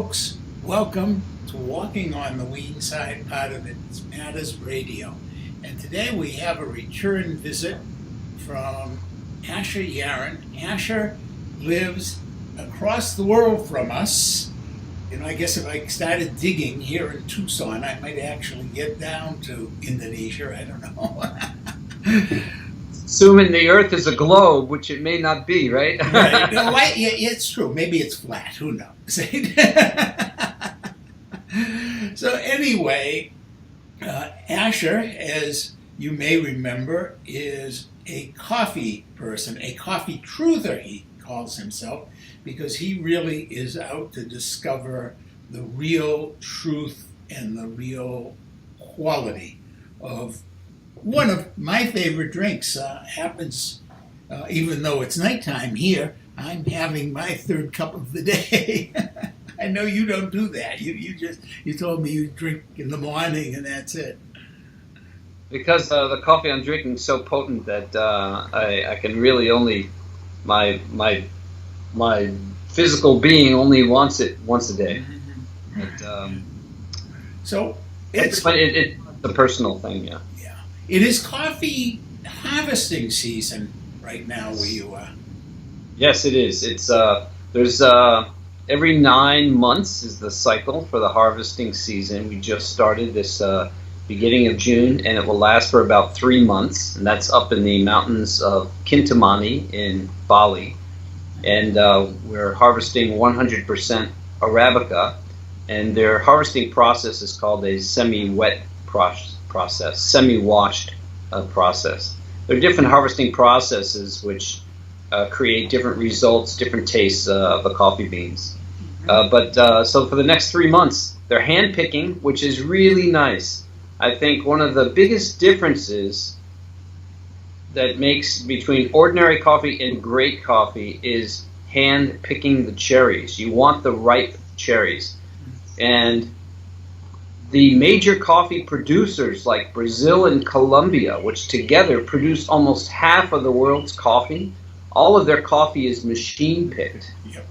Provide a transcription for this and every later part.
folks. Welcome to Walking on the Weene Side, part of It's Matters Radio. And today we have a return visit from Asher Yaron. Asher lives across the world from us. You know, I guess if I started digging here in Tucson, I might actually get down to Indonesia. I don't know. Assuming the Earth is a globe, which it may not be, right? Right. No, it's true. Maybe it's flat. Who knows? So anyway, Asher, as you may remember, is a coffee person, a coffee truther, he calls himself, because he really is out to discover the real truth and the real quality of one of my favorite drinks. Happens, even though it's nighttime here, I'm having my third cup of the day. I know you don't do that. You told me you drink in the morning and that's it. Because the coffee I'm drinking is so potent that I can really only my physical being only wants it once a day. Mm-hmm. So it's it's a personal thing, yeah. It is coffee harvesting season right now where you are. Yes, it is. It's there's every 9 months is the cycle for the harvesting season. We just started this beginning of June, and it will last for about 3 months. And that's up in the mountains of Kintamani in Bali. And we're harvesting 100% Arabica. And their harvesting process is called a semi-wet process, semi-washed process. There are different harvesting processes which create different results, different tastes of the coffee beans. So for the next 3 months, they're hand picking, which is really nice. I think one of the biggest differences that makes between ordinary coffee and great coffee is hand picking the cherries. You want the ripe cherries. And the major coffee producers like Brazil and Colombia, which together produce almost half of the world's coffee, all of their coffee is machine picked. Yep.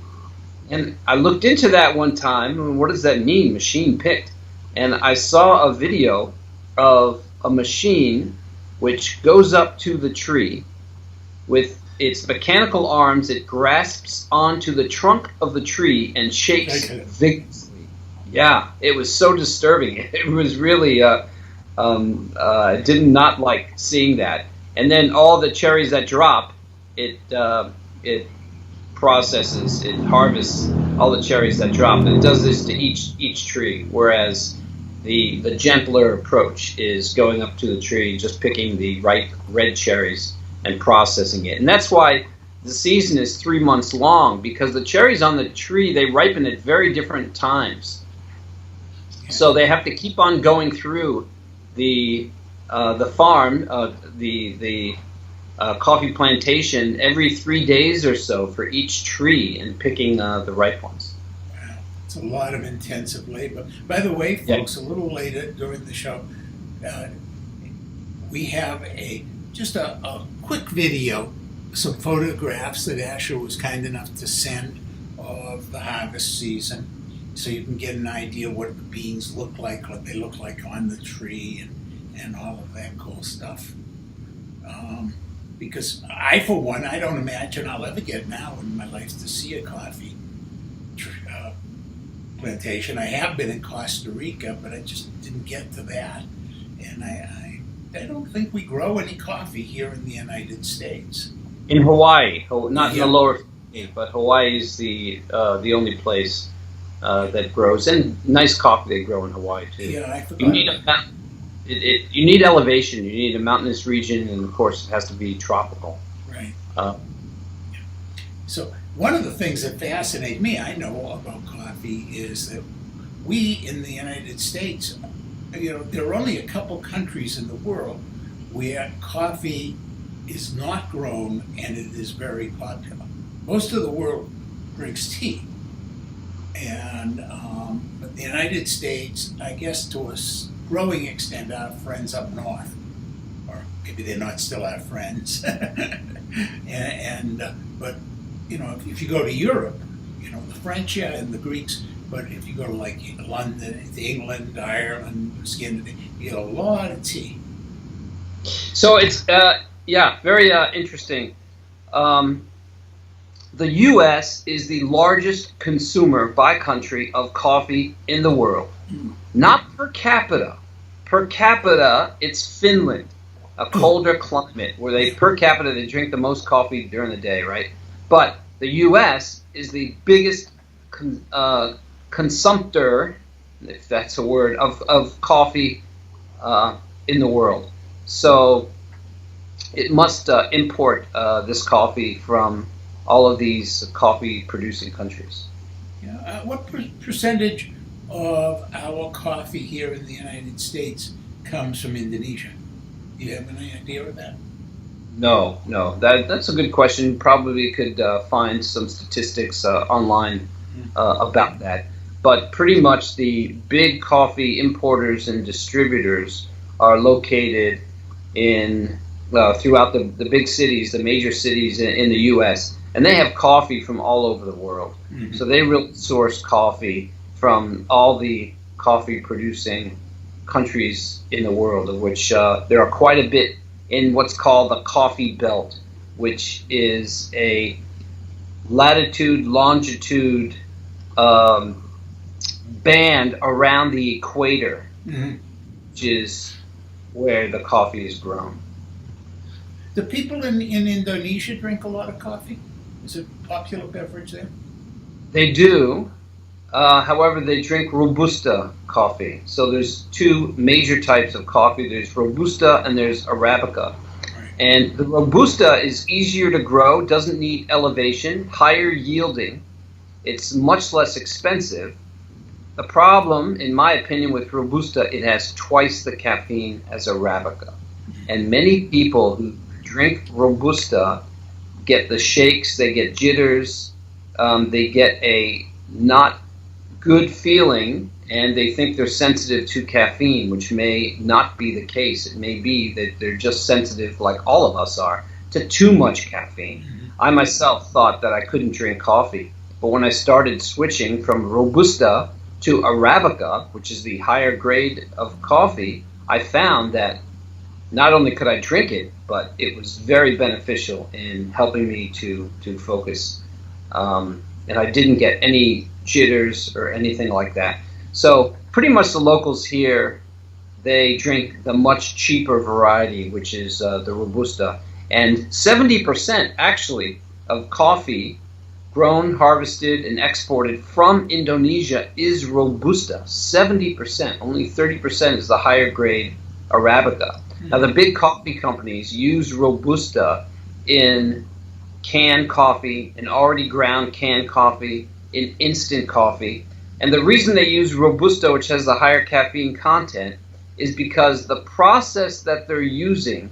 And I looked into that one time, and what does that mean, machine picked? And I saw a video of a machine which goes up to the tree with its mechanical arms. It grasps onto the trunk of the tree and shakes vigorously. Yeah, it was so disturbing. It was really, I did not like seeing that. And then all the cherries that drop, it processes, it harvests all the cherries that drop. And it does this to each tree, whereas the gentler approach is going up to the tree, just picking the ripe red cherries and processing it. And that's why the season is 3 months long, because the cherries on the tree, they ripen at very different times. So they have to keep on going through the farm, the coffee plantation every 3 days or so for each tree and picking the ripe ones. Wow, it's a lot of intensive labor. By the way, folks, a little later during the show, we have just a quick video, some photographs that Asher was kind enough to send of the harvest season, so you can get an idea what the beans look like, what they look like on the tree, and all of that cool stuff. Because I, for one, I don't imagine I'll ever get now in my life to see a coffee plantation. I have been in Costa Rica, but I just didn't get to that. And I don't think we grow any coffee here in the United States. In Hawaii, not in the lower 48, but Hawaii is the only place that grows, and nice coffee they grow in Hawaii too. Yeah, I forgot. You need elevation. You need a mountainous region, and of course, it has to be tropical. Right. So one of the things that fascinate me, I know about coffee, is that we in the United States, there are only a couple countries in the world where coffee is not grown and it is very popular. Most of the world drinks tea. And but the United States, I guess to a growing extent, our friends up north, or maybe they're not still our friends, but if you go to Europe, the French and the Greeks, But if you go to like London, to England, Ireland, Scandinavia, you get a lot of tea. So it's very interesting. Um, the U.S. is the largest consumer by country of coffee in the world, not per capita. Per capita, it's Finland, a colder climate where per capita they drink the most coffee during the day, right? But the U.S. is the biggest consumptor, if that's a word, of coffee in the world. So it must import this coffee from all of these coffee-producing countries. Yeah. What percentage of our coffee here in the United States comes from Indonesia? Do you have any idea of that? No, no, that's a good question. Probably could find some statistics online about that. But pretty much the big coffee importers and distributors are located in throughout the big cities, the major cities in the U.S., and they have coffee from all over the world. Mm-hmm. So they really source coffee from all the coffee-producing countries in the world, of which there are quite a bit in what's called the Coffee Belt, which is a latitude, longitude band around the equator, which is where the coffee is grown. Do people in Indonesia drink a lot of coffee? Is it a popular beverage there? They do. However, they drink Robusta coffee. So there's two major types of coffee. There's Robusta and there's Arabica. Right. And the Robusta is easier to grow, doesn't need elevation, higher yielding. It's much less expensive. The problem, in my opinion, with Robusta, it has twice the caffeine as Arabica. And many people who drink Robusta get the shakes, they get jitters, they get a not good feeling, and they think they're sensitive to caffeine, which may not be the case. It may be that they're just sensitive, like all of us are, to too much caffeine. I myself thought that I couldn't drink coffee, but when I started switching from Robusta to Arabica, which is the higher grade of coffee, I found that not only could I drink it, but it was very beneficial in helping me to focus. And I didn't get any jitters or anything like that. So pretty much the locals here, they drink the much cheaper variety, which is the Robusta. And 70% actually of coffee grown, harvested, and exported from Indonesia is Robusta. 70%. Only 30% is the higher grade Arabica. Now, the big coffee companies use Robusta in canned coffee, in already ground canned coffee, in instant coffee. And the reason they use Robusta, which has the higher caffeine content, is because the process that they're using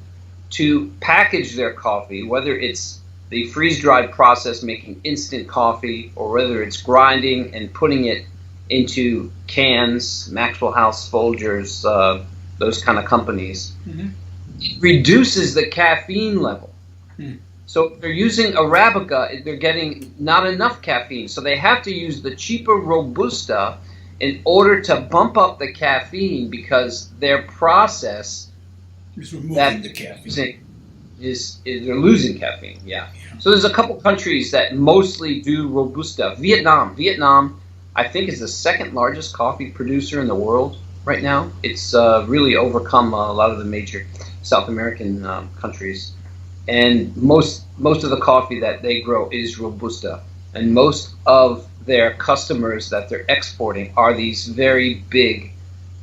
to package their coffee, whether it's the freeze-dried process making instant coffee, or whether it's grinding and putting it into cans, Maxwell House, Folgers, those kind of companies, it reduces the caffeine level. So if they're using Arabica, they're getting not enough caffeine. So they have to use the cheaper Robusta in order to bump up the caffeine, because their process is removing the caffeine. They're losing caffeine, yeah. So there's a couple countries that mostly do Robusta. Vietnam, I think, is the second largest coffee producer in the world right now. It's really overcome a lot of the major South American countries. And most of the coffee that they grow is Robusta. And most of their customers that they're exporting are these very big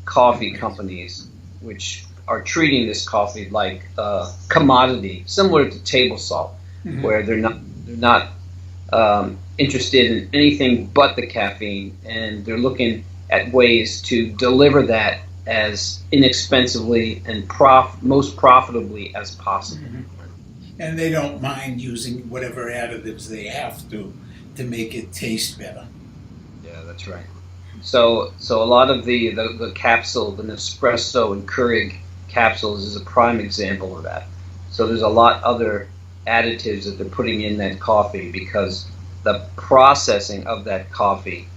coffee companies, which are treating this coffee like a commodity, similar to table salt, where they're not interested in anything but the caffeine, and they're looking at ways to deliver that as inexpensively and most profitably as possible. And they don't mind using whatever additives they have to make it taste better. Yeah, that's right. So a lot of the capsule, the Nespresso and Keurig capsules is a prime example of that. So there's a lot other additives that they're putting in that coffee, because the processing of that coffee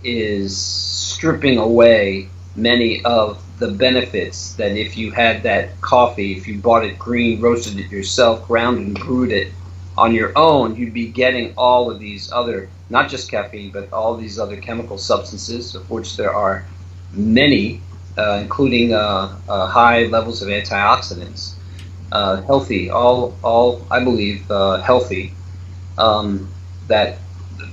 is stripping away many of the benefits that if you had that coffee, if you bought it green, roasted it yourself, ground and brewed it on your own, you'd be getting all of these other, not just caffeine, but all these other chemical substances, of which there are many, including high levels of antioxidants, healthy, all I believe healthy, that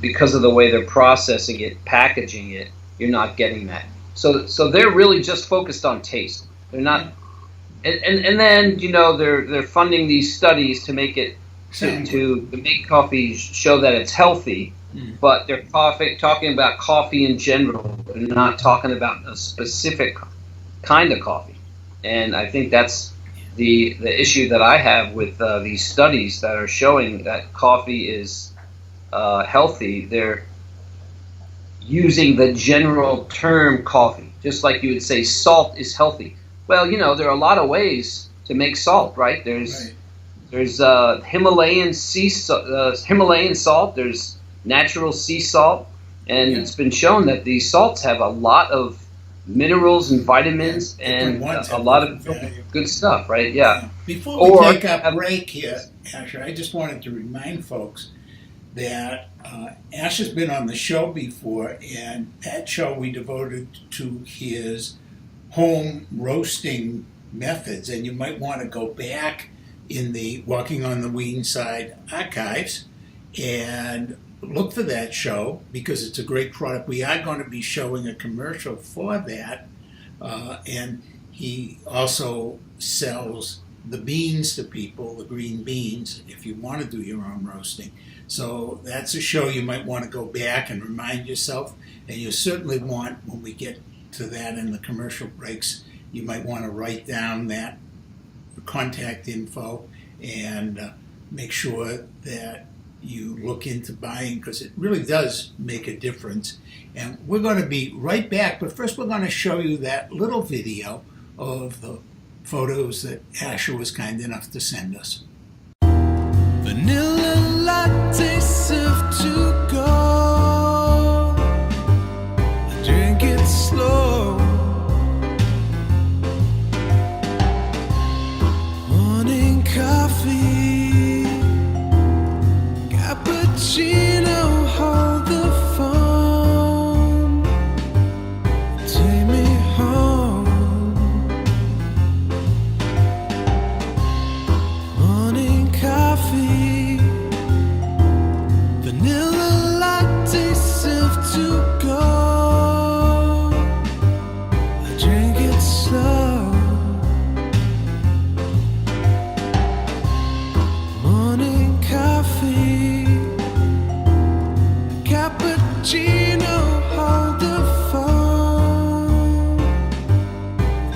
because of the way they're processing it, packaging it, you're not getting that. So they're really just focused on taste. They're not, and then they're funding these studies to make it to make coffee show that it's healthy, but they're talking about coffee in general. They're not talking about a specific kind of coffee, and I think that's the issue that I have with these studies that are showing that coffee is healthy. They're using the general term coffee, just like you would say salt is healthy. Well, there are a lot of ways to make salt, right? There's Himalayan Himalayan salt. There's natural sea salt, and it's been shown that these salts have a lot of minerals and vitamins and a lot of good stuff, right? Yeah. Before we take a break here, Asher, I just wanted to remind folks that Ash has been on the show before, and that show we devoted to his home roasting methods, and you might want to go back in the Walking on the Weene Side archives and look for that show because it's a great product. We are going to be showing a commercial for that, and he also sells the beans to people, the green beans, if you want to do your own roasting. So that's a show you might want to go back and remind yourself, and you certainly want, when we get to that in the commercial breaks, you might want to write down that contact info and make sure that you look into buying, because it really does make a difference. And we're going to be right back, but first we're going to show you that little video of the photos that Asher was kind enough to send us. Vanilla latte served to go. I drink it slow. Morning coffee, cappuccino, hold the phone. Take me home. Morning coffee, vanilla latte served to go. I drink it slow. Morning coffee, cappuccino, hold the phone.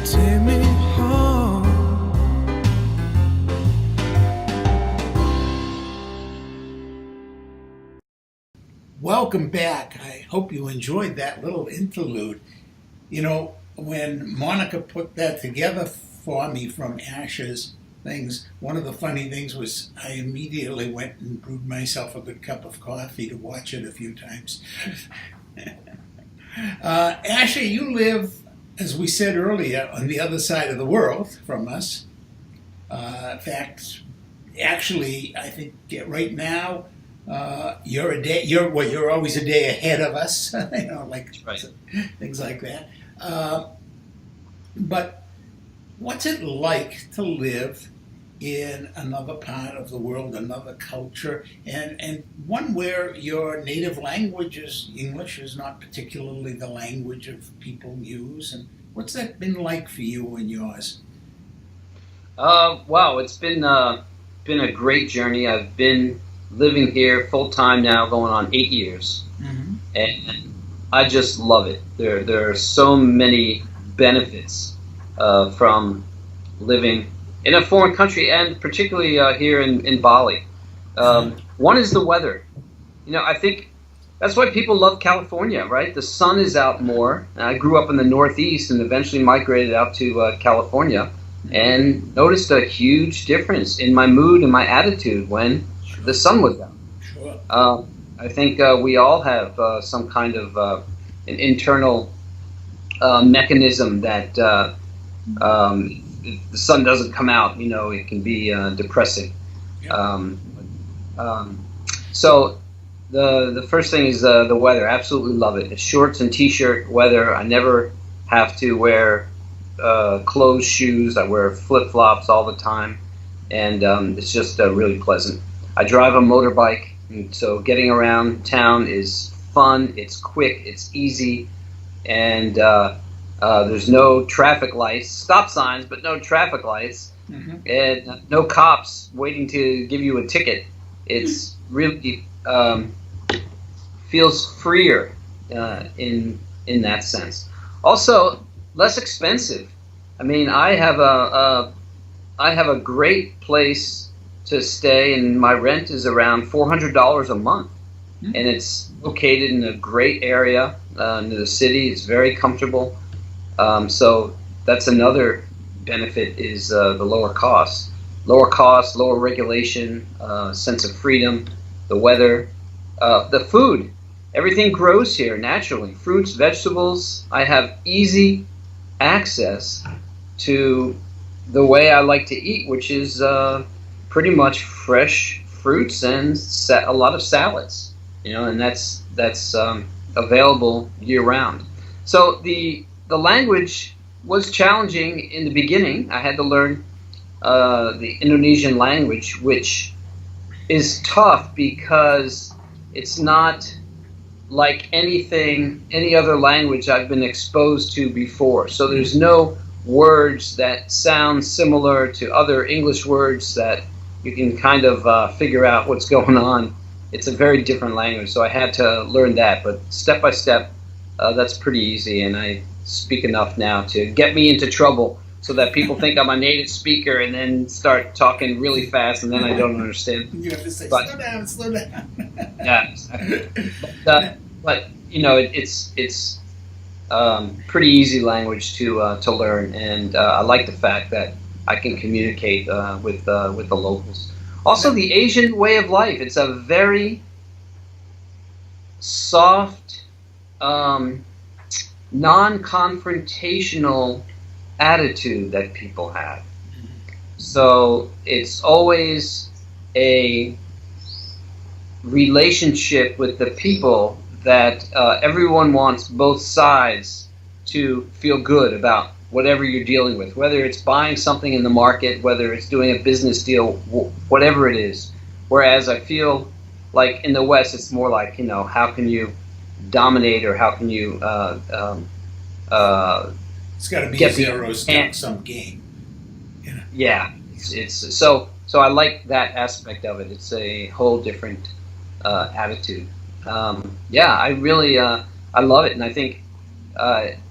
Take me home. Welcome back. I hope you enjoyed that little interlude. When Monica put that together for me from Asher's things, one of the funny things was I immediately went and brewed myself a good cup of coffee to watch it a few times. Asher, you live, as we said earlier, on the other side of the world from us. In fact, actually, I think right now, you're always a day ahead of us, like Right. things like that. But what's it like to live in another part of the world, another culture, and one where your native language is English, is not particularly the language of people use? And what's that been like for you and yours? Wow, it's been a great journey. I've been living here full time now, going on 8 years, and I just love it. There are so many benefits from living in a foreign country, and particularly here in Bali. One is the weather. I think that's why people love California, right? The sun is out more. I grew up in the Northeast and eventually migrated out to California, and noticed a huge difference in my mood and my attitude when the sun was out. Sure. I think we all have some kind of an internal mechanism that if the sun doesn't come out, it can be depressing. Yeah. So the first thing is the weather. Absolutely love it. It's shorts and t-shirt weather. I never have to wear closed shoes. I wear flip-flops all the time, and it's just really pleasant. I drive a motorbike, and so getting around town is fun. It's quick. It's easy, and there's no traffic lights, stop signs, but no traffic lights, and no cops waiting to give you a ticket. It's really feels freer in that sense. Also, less expensive. I mean, I have a great place to stay, and my rent is around $400 a month, and it's located in a great area near the city. It's very comfortable. So that's another benefit is the lower cost, lower regulation, sense of freedom, the weather, the food. Everything grows here naturally. Fruits, vegetables. I have easy access to the way I like to eat, which is pretty much fresh fruits and a lot of salads. And that's available year round. So the language was challenging in the beginning. I had to learn the Indonesian language, which is tough because it's not like any other language I've been exposed to before. So there's no words that sound similar to other English words that you can kind of figure out what's going on. It's a very different language, so I had to learn that. But step by step, that's pretty easy, and I speak enough now to get me into trouble so that people think I'm a native speaker and then start talking really fast, and then I don't understand. You have to say, slow down. Yeah, exactly. But it's pretty easy language to learn, and I like the fact that I can communicate with the locals. Also, the Asian way of life. It's a very soft, non-confrontational attitude that people have. So it's always a relationship with the people that everyone wants both sides to feel good about whatever you're dealing with, whether it's buying something in the market, whether it's doing a business deal, whatever it is. Whereas I feel like in the West, it's more like, how can you dominate, or how can you it's got to be a zero-sum game. Yeah, it's so I like that aspect of it. It's a whole different attitude. I really I love it, and I think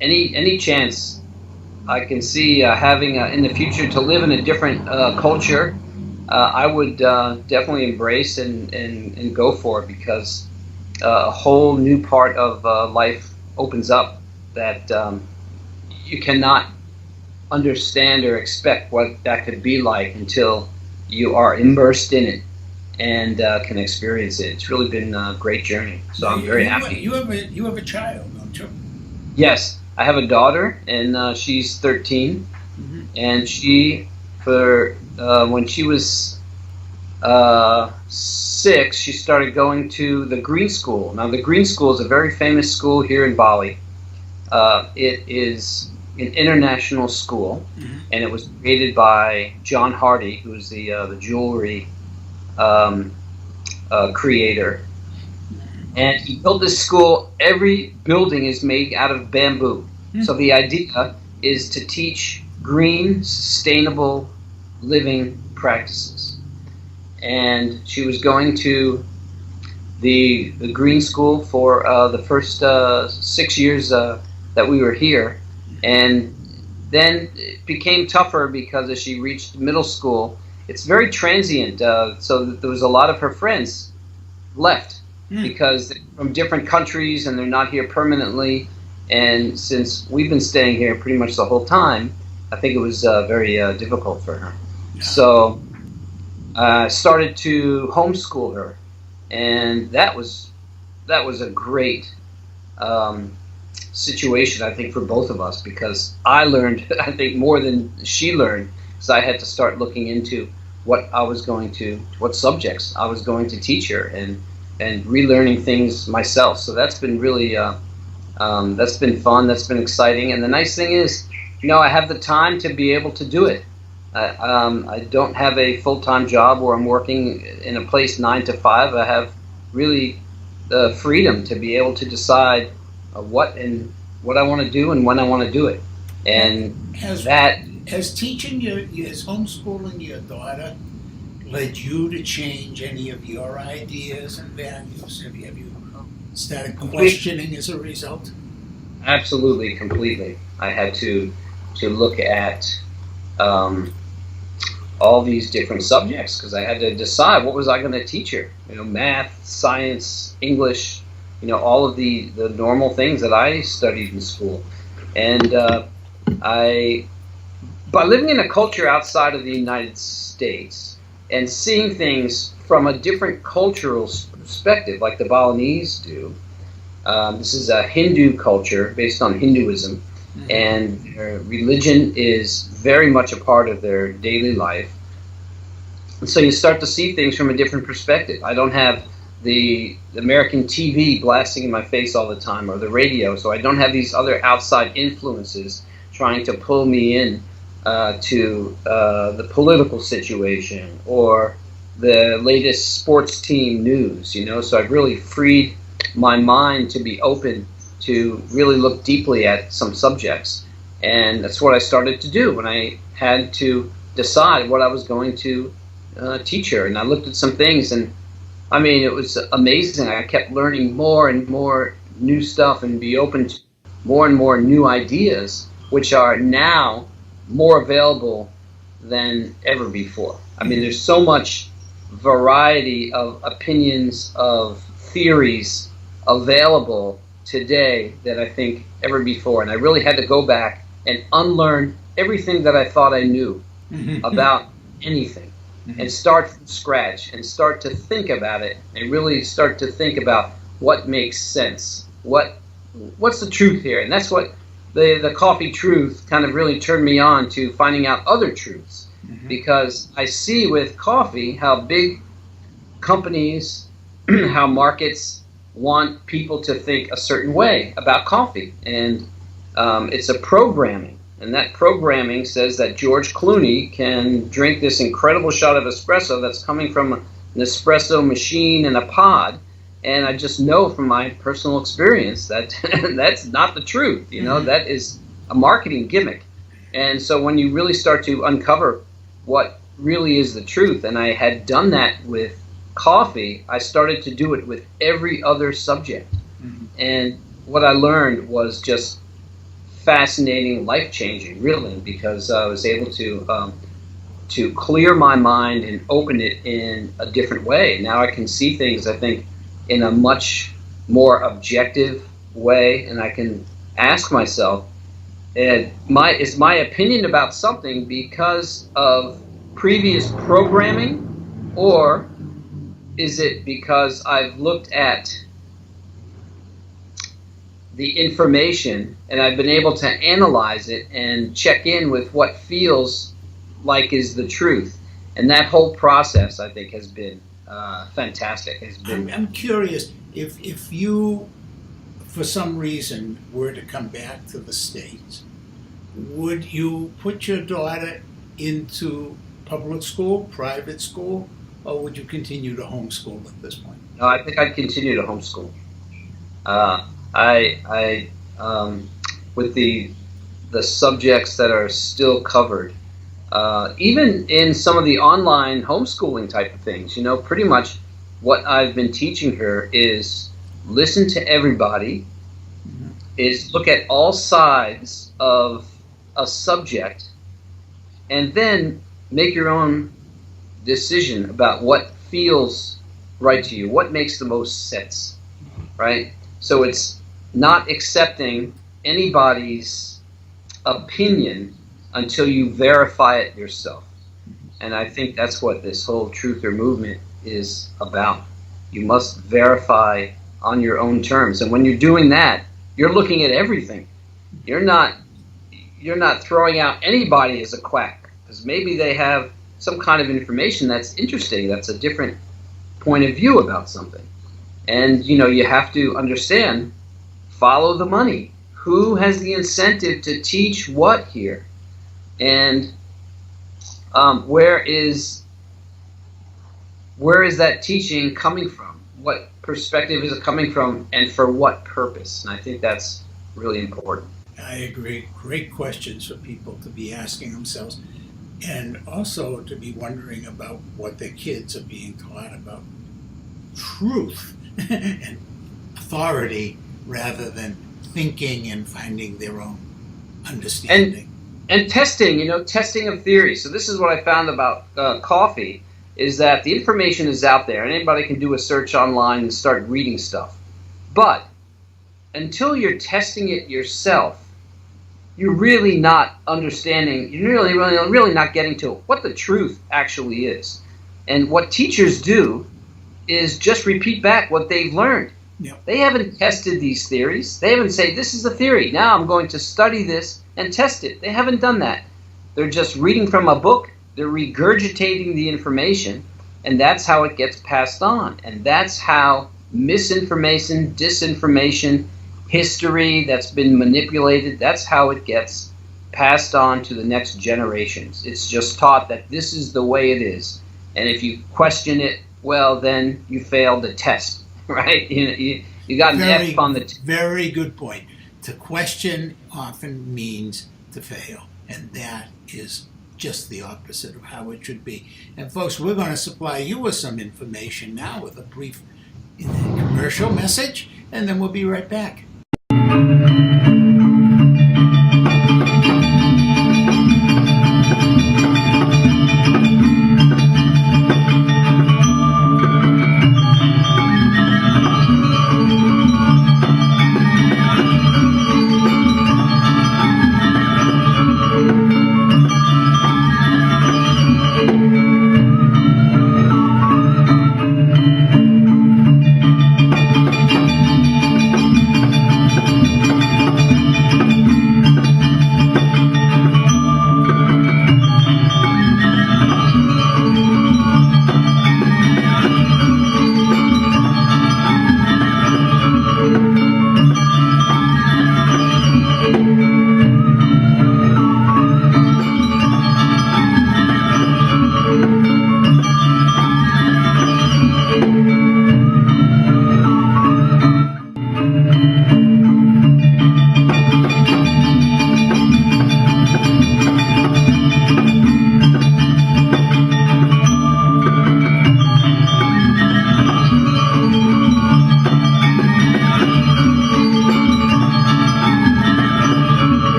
any chance I can see having in the future to live in a different culture, I would definitely embrace and go for it, because a whole new part of life opens up that you cannot understand or expect what that could be like until you are immersed in it and can experience it. It's really been a great journey, so I'm very happy. You have a child, don't you? Yes, I have a daughter, and she's 13, and she, when she was 6, she started going to the Green School. Now, the Green School is a very famous school here in Bali. It is an international school, and it was created by John Hardy, who is the jewelry creator. And he built this school. Every building is made out of bamboo. So the idea is to teach green, sustainable living practices. And she was going to the Green School for the first 6 years that we were here. And then it became tougher because as she reached middle school, it's very transient. So there was a lot of her friends left because they're from different countries and they're not here permanently. And since we've been staying here pretty much the whole time, I think it was very difficult for her. So I started to homeschool her, and that was a great situation, I think, for both of us, because I learned, I think, more than she learned, because I had to start looking into what subjects I was going to teach her, and relearning things myself. So that's been really, that's been fun, that's been exciting. And the nice thing is, I have the time to be able to do it. I don't have a full-time job where I'm working in a place 9 to 5. I have really the freedom to be able to decide what I want to do and when I want to do it. And has teaching has homeschooling your daughter led you to change any of your ideas and values? Have you started questioning as a result? Absolutely, completely. I had to look at all these different subjects, because I had to decide what was I going to teach her. Math, science, English, all of the normal things that I studied in school. And by living in a culture outside of the United States and seeing things from a different cultural perspective, like the Balinese do, this is a Hindu culture based on Hinduism, and their religion is very much a part of their daily life. And so you start to see things from a different perspective. I don't have the American TV blasting in my face all the time, or the radio, so I don't have these other outside influences trying to pull me in to the political situation or the latest sports team news, So I've really freed my mind to be open to really look deeply at some subjects. And that's what I started to do when I had to decide what I was going to teach her. And I looked at some things, and I mean, it was amazing. I kept learning more and more new stuff and be open to more and more new ideas, which are now more available than ever before. I mean, there's so much variety of opinions, of theories available today that I think ever before. And I really had to go back and unlearn everything that I thought I knew about anything, and start from scratch and start to think about it, and really start to think about what makes sense. What's the truth here? And that's what the coffee truth kind of really turned me on to finding out other truths, because I see with coffee how big companies, how markets want people to think a certain way about coffee. And it's a programming. And that programming says that George Clooney can drink this incredible shot of espresso that's coming from an espresso machine in a pod. And I just know from my personal experience that that's not the truth. That is a marketing gimmick. And so when you really start to uncover what really is the truth, and I had done that with coffee, I started to do it with every other subject. And what I learned was just fascinating, life-changing, really, because I was able to clear my mind and open it in a different way. Now I can see things, I think, in a much more objective way, and I can ask myself, is my opinion about something because of previous programming, or is it because I've looked at the information and I've been able to analyze it and check in with what feels like is the truth? And that whole process, I think, has been fantastic. I'm curious, if you, for some reason, were to come back to the States, would you put your daughter into public school, private school, or would you continue to homeschool at this point? No, I think I'd continue to homeschool. With the subjects that are still covered, even in some of the online homeschooling type of things, pretty much what I've been teaching her is listen to everybody, is look at all sides of a subject, and then make your own decision about what feels right to you, what makes the most sense, right? So it's not accepting anybody's opinion until you verify it yourself. And I think that's what this whole truther movement is about. You must verify on your own terms. And when you're doing that, you're looking at everything. You're not throwing out anybody as a quack, because maybe they have some kind of information that's interesting, that's a different point of view about something. And you have to understand, follow the money. Who has the incentive to teach what here? And where is that teaching coming from? What perspective is it coming from, and for what purpose? And I think that's really important. I agree. Great questions for people to be asking themselves, and also to be wondering about what their kids are being taught about truth and authority, rather than thinking and finding their own understanding. And testing, testing of theory. So this is what I found about coffee, is that the information is out there. Anybody can do a search online and start reading stuff. But until you're testing it yourself, you're really not understanding, you're really not getting to what the truth actually is. And what teachers do is just repeat back what they've learned. Yep. They haven't tested these theories. They haven't said, this is a theory. Now I'm going to study this and test it. They haven't done that. They're just reading from a book. They're regurgitating the information, and that's how it gets passed on. And that's how misinformation, disinformation, history that's been manipulated, that's how it gets passed on to the next generations. It's just taught that this is the way it is. And if you question it, well, then you failed the test, right? You got an F on the test. Very good point. To question often means to fail, and that is just the opposite of how it should be. And folks, we're going to supply you with some information now with a brief commercial message, and then we'll be right back.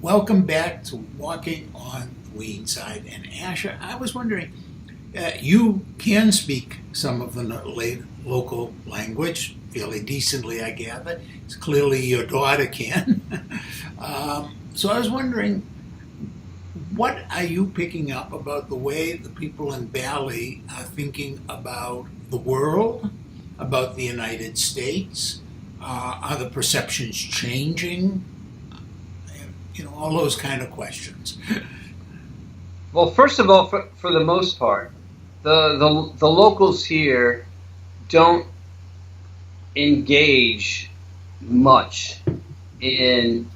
Welcome back to Walking on the Weene Side. And Asher, I was wondering, you can speak some of the local language fairly decently, I gather. It's clearly your daughter can. So I was wondering, what are you picking up about the way the people in Bali are thinking about the world, about the United States? Are the perceptions changing? All those kind of questions. Well, first of all, for the most part, the locals here don't engage much in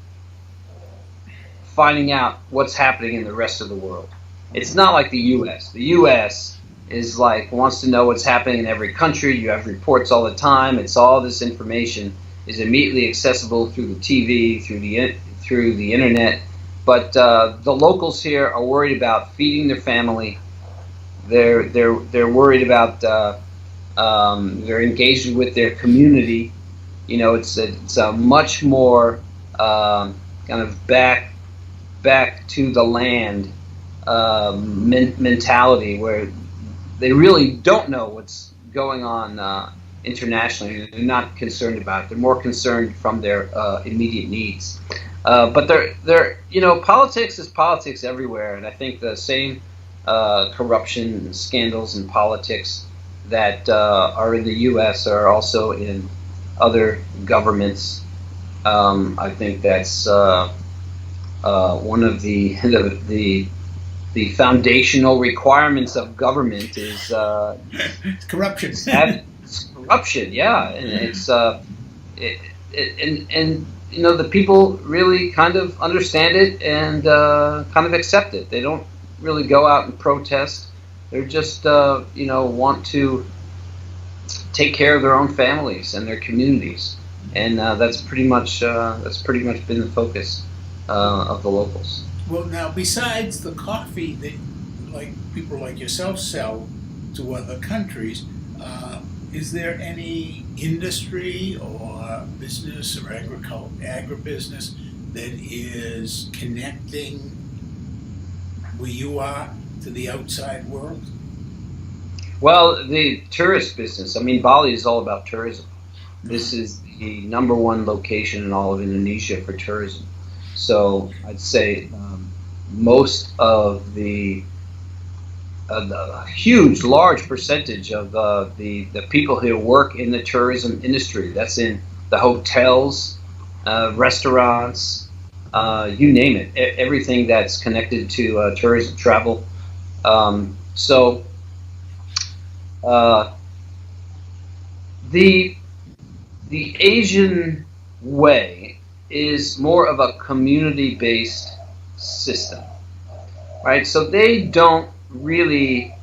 finding out what's happening in the rest of the world. It's not like the U.S. The U.S., is like wants to know what's happening in every country. You have reports all the time. It's all this information is immediately accessible through the TV, through the internet. But the locals here are worried about feeding their family. They're worried about they're engaged with their community. You know, it's a much more kind of back to the land mentality, where they really don't know what's going on internationally. They're not concerned about it. They're more concerned from their immediate needs. But they're you know, politics is politics everywhere, and I think the same corruption and scandals in politics that are in the U.S. are also in other governments. I think that's one of the foundational requirements of government is corruption. It's corruption, yeah, and it's and you know, the people really kind of understand it and kind of accept it. They don't really go out and protest. They're just you know, want to take care of their own families and their communities, and that's pretty much been the focus of the locals. Well, now, besides the coffee that like people like yourself sell to other countries, is there any industry or business or agribusiness that is connecting where you are to the outside world? Well, the tourist business. I mean, Bali is all about tourism. This is the number one location in all of Indonesia for tourism. So I'd say most of the huge, large percentage of the people who work in the tourism industry, that's in the hotels, restaurants, you name it, everything that's connected to tourism, travel. So the Asian way is more of a community-based system, right? So they don't really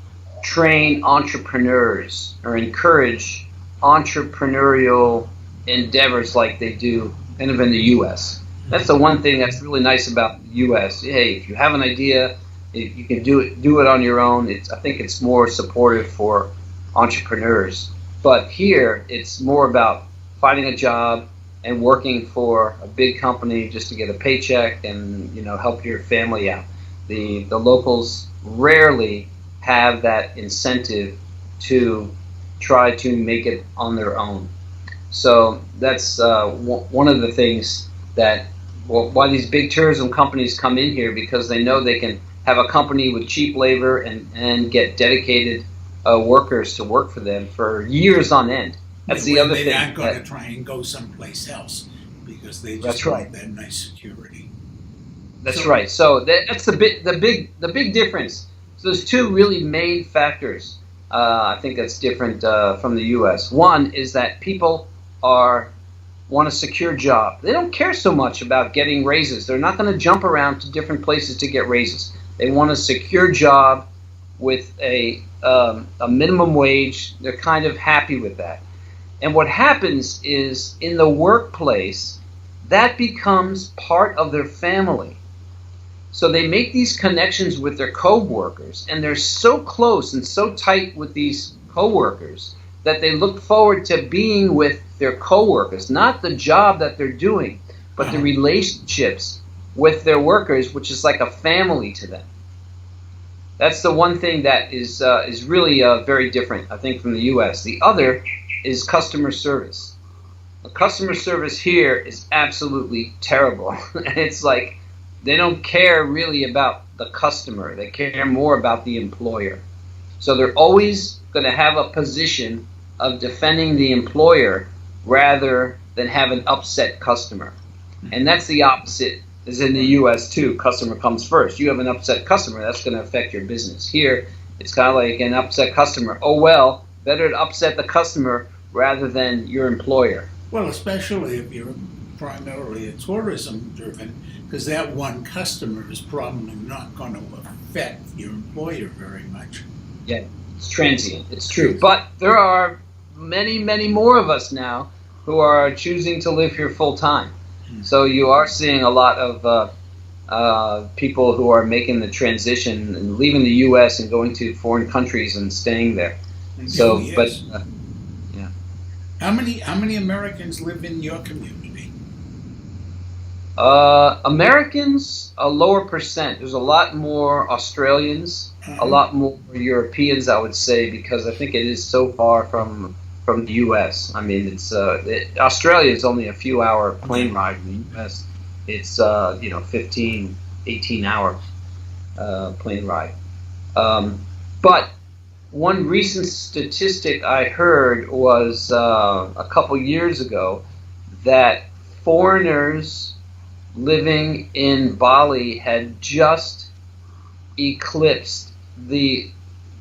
train entrepreneurs or encourage entrepreneurial endeavors like they do kind of in the U.S. That's the one thing that's really nice about the U.S. Hey, if you have an idea, if you can do it on your own. I think it's more supportive for entrepreneurs. But here, it's more about finding a job and working for a big company just to get a paycheck and, you know, help your family out. The locals rarely have that incentive to try to make it on their own. So that's one of the things that why these big tourism companies come in here, because they know they can have a company with cheap labor and get dedicated workers to work for them for years on end. That's the other thing. They aren't going to try and go someplace else because they just want that nice security. That's right. So that's the big difference. So there's two really main factors. I think that's different from the U.S. One is that people want a secure job. They don't care so much about getting raises. They're not going to jump around to different places to get raises. They want a secure job with a minimum wage. They're kind of happy with that. And what happens is in the workplace, that becomes part of their family. So they make these connections with their co-workers, and they're so close and so tight with these co-workers that they look forward to being with their co-workers, not the job that they're doing, but the relationships with their workers, which is like a family to them. That's the one thing that is really very different, I think, from the U.S. The other is customer service. The customer service here is absolutely terrible. It's like they don't care really about the customer. They care more about the employer. So they're always going to have a position of defending the employer rather than have an upset customer. And that's the opposite as in the U.S. too. Customer comes first. You have an upset customer, that's going to affect your business. Here, it's kind of like an upset customer. Oh, well, better to upset the customer rather than your employer. Well, especially if you're primarily a tourism-driven, because that one customer is probably not going to affect your employer very much. Yeah, It's transient. It's true. But there are many, many more of us now who are choosing to live here full time. So you are seeing a lot of people who are making the transition and leaving the U.S. and going to foreign countries and staying there. So, yes. but yeah. How many Americans live in your community? Americans, a lower percent. There's a lot more Australians, a lot more Europeans, I would say, because I think it is so far from the U.S. I mean, it's Australia is only a few hour plane ride. In the U.S., it's 15, 18 hour plane ride. But one recent statistic I heard was a couple years ago that foreigners living in Bali had just eclipsed the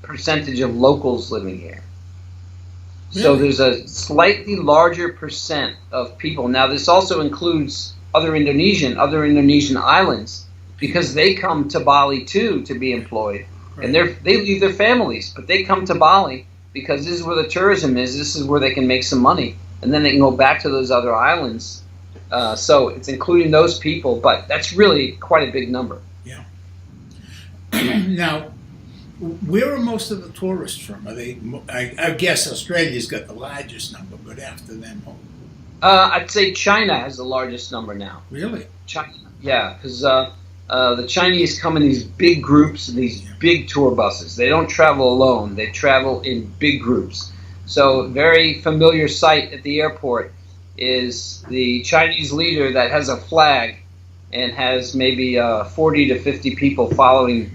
percentage of locals living here. Really? So there's a slightly larger percent of people. Now this also includes other Indonesian islands, because they come to Bali too to be employed. Right. And they leave their families, but they come to Bali because this is where the tourism is. This is where they can make some money, and then they can go back to those other islands. So it's including those people, but that's really quite a big number. Yeah. Now, where are most of the tourists from? Are they? I guess Australia's got the largest number, but after them, I'd say China has the largest number now. Really? China, yeah, because the Chinese come in these big groups, these big tour buses. They don't travel alone; they travel in big groups. So, very familiar sight at the airport is the Chinese leader that has a flag and has maybe 40 to 50 people following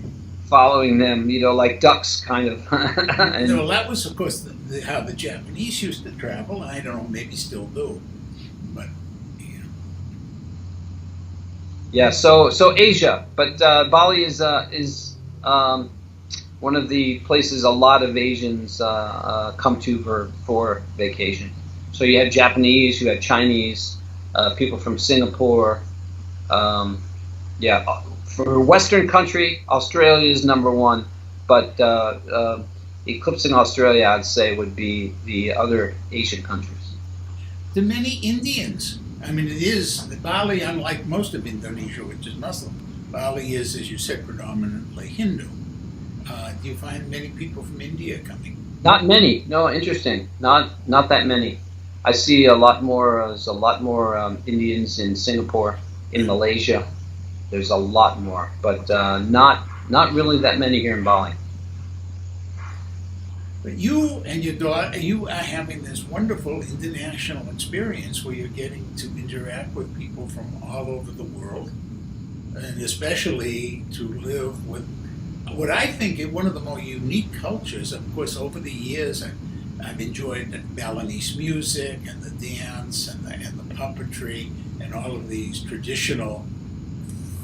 them, like ducks, kind of. And, that was, of course, how the Japanese used to travel. I don't know, maybe still do, but yeah. So Asia, but Bali is one of the places a lot of Asians come to for vacation. So you have Japanese, you have Chinese, people from Singapore. For Western country, Australia is number one, but eclipsing Australia, I'd say, would be the other Asian countries. There are many Indians. I mean, it is Bali, unlike most of Indonesia, which is Muslim. Bali is, as you said, predominantly Hindu. Do you find many people from India coming? Not many. No, interesting. Not that many. I see a lot more. There's a lot more Indians in Singapore, in Malaysia. There's a lot more, but not really that many here in Bali. But you and your daughter, you are having this wonderful international experience where you're getting to interact with people from all over the world, and especially to live with what I think is one of the more unique cultures. Of course, over the years, I've enjoyed the Balinese music and the dance and the puppetry and all of these traditional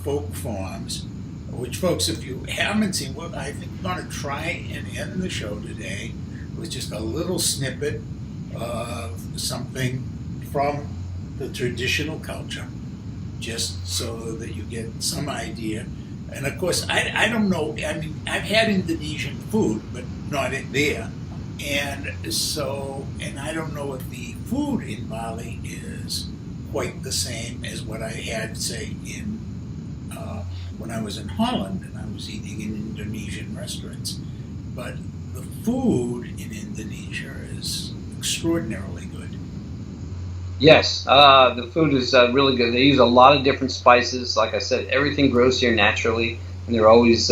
folk forms, which, folks, if you haven't seen, what I think I'm going to try and end the show today with just a little snippet of something from the traditional culture, just so that you get some idea. And of course, I don't know, I mean, I've had Indonesian food, but not there. And I don't know if the food in Bali is quite the same as what I had, say, when I was in Holland and I was eating in Indonesian restaurants. But the food in Indonesia is extraordinarily good. Yes, the food is really good. They use a lot of different spices. Like I said, everything grows here naturally, and they're always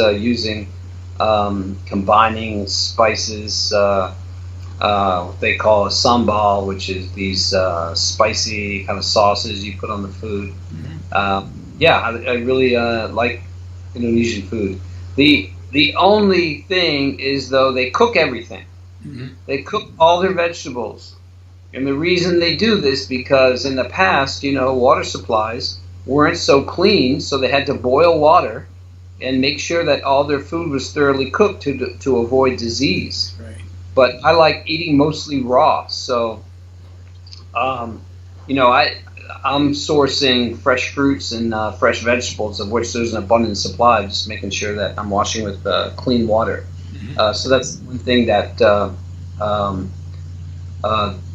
combining spices. What they call a sambal, which is these spicy kind of sauces you put on the food. Mm-hmm. I really like Indonesian food. The only thing is, though, they cook everything. Mm-hmm. They cook all their vegetables. And the reason they do this, because in the past, water supplies weren't so clean, so they had to boil water and make sure that all their food was thoroughly cooked to avoid disease. Right. But I like eating mostly raw, so I'm sourcing fresh fruits and fresh vegetables, of which there's an abundant supply. Just making sure that I'm washing with clean water. So that's one thing um,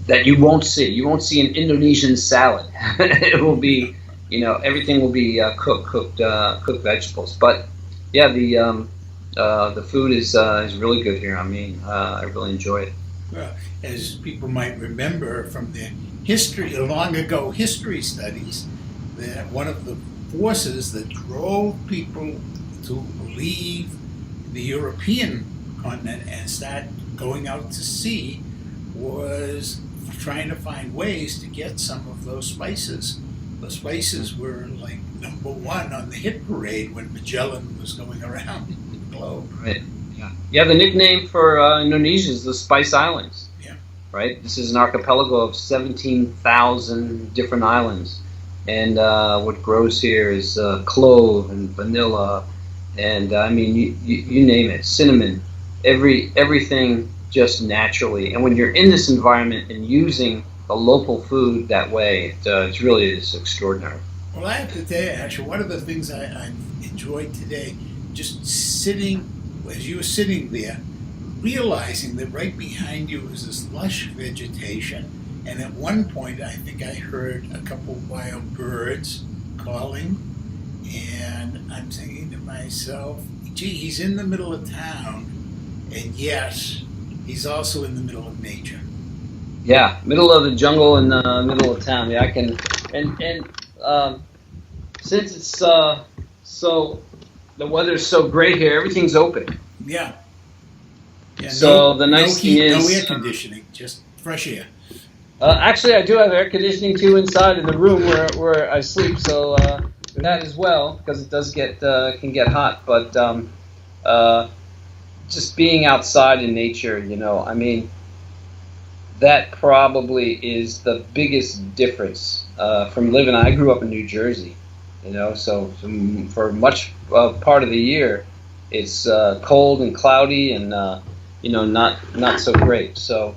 that you won't see. You won't see an Indonesian salad. It will be, everything will be cooked vegetables. But yeah, the food is really good here. I mean, I really enjoy it. Well, as people might remember from their history, long ago history studies, that one of the forces that drove people to leave the European continent and start going out to sea was trying to find ways to get some of those spices. The spices were like number one on the hit parade when Magellan was going around the globe. Right. Yeah. Yeah. The nickname for Indonesia is the Spice Islands. Yeah. Right. This is an archipelago of 17,000 different islands, and what grows here is clove and vanilla, and I mean you name it, cinnamon, everything just naturally. And when you're in this environment and using the local food that way, it's really is extraordinary. Well, I have to tell you, actually, one of the things I enjoyed today, just sitting, as you were sitting there, realizing that right behind you was this lush vegetation. And at one point, I think I heard a couple wild birds calling. And I'm thinking to myself, gee, he's in the middle of town. And yes, he's also in the middle of nature. Yeah, middle of the jungle in the middle of town. Yeah, I can, and since it's so the weather's so great here, everything's open. Yeah. Yeah, so the nice thing is no air conditioning, just fresh air. Actually, I do have air conditioning too inside in the room where I sleep, so that as well, because it does can get hot. But just being outside in nature, I mean, that probably is the biggest difference from living. I grew up in New Jersey, so for much part of the year, it's cold and cloudy and not so great. So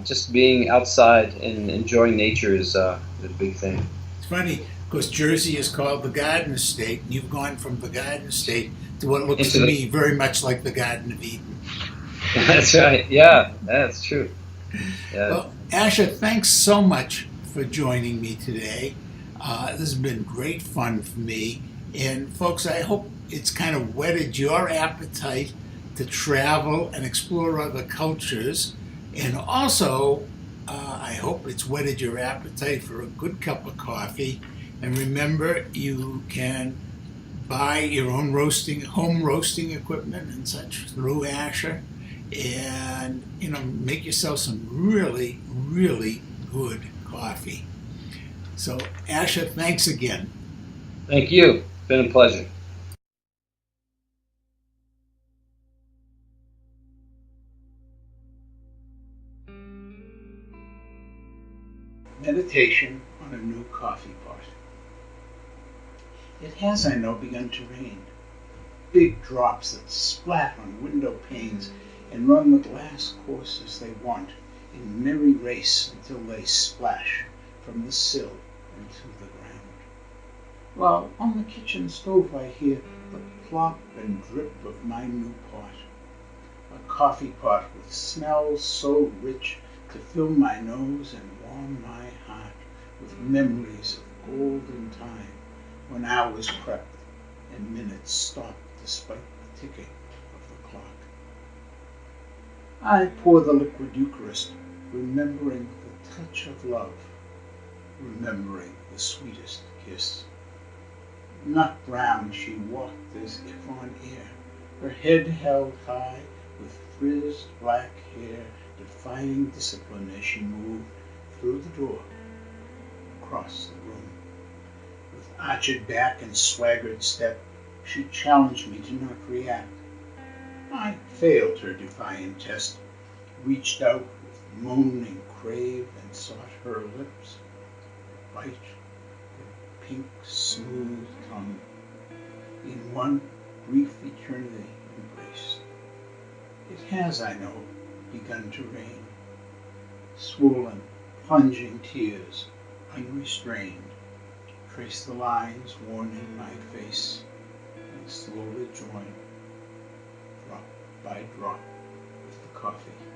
just being outside and enjoying nature is a big thing. It's funny because Jersey is called the Garden State, and you've gone from the Garden State to what looks to me very much like the Garden of Eden. That's right. Yeah, that's true. Yeah. Well, Asher, thanks so much for joining me today. This has been great fun for me. And folks, I hope it's kind of whetted your appetite to travel and explore other cultures. And also, I hope it's whetted your appetite for a good cup of coffee. And remember, you can buy your own home roasting equipment and such through Asher. And make yourself some really, really good coffee. So, Asher, thanks again. Thank you. It's been a pleasure. Meditation on a new coffee pot. It has, I know, begun to rain. Big drops that splat on window panes and run the glass course as they want in merry race until they splash from the sill into the ground. While on the kitchen stove I hear the plop and drip of my new pot, a coffee pot with smells so rich to fill my nose and warm my heart with memories of golden time when hours crept and minutes stopped despite the ticking of the clock. I pour the liquid Eucharist, remembering the touch of love, remembering the sweetest kiss. Nut brown she walked as if on air, her head held high with frizzed black hair, defying discipline as she moved through the door, across the room. With arched back and swaggered step, she challenged me to not react. I failed her defiant test, reached out with moaning crave and sought her lips, bite her pink, smooth tongue, in one brief eternity embraced. It has, I know, begun to rain. Swollen, plunging tears, unrestrained, trace the lines worn in my face and slowly join, drop by drop of the coffee.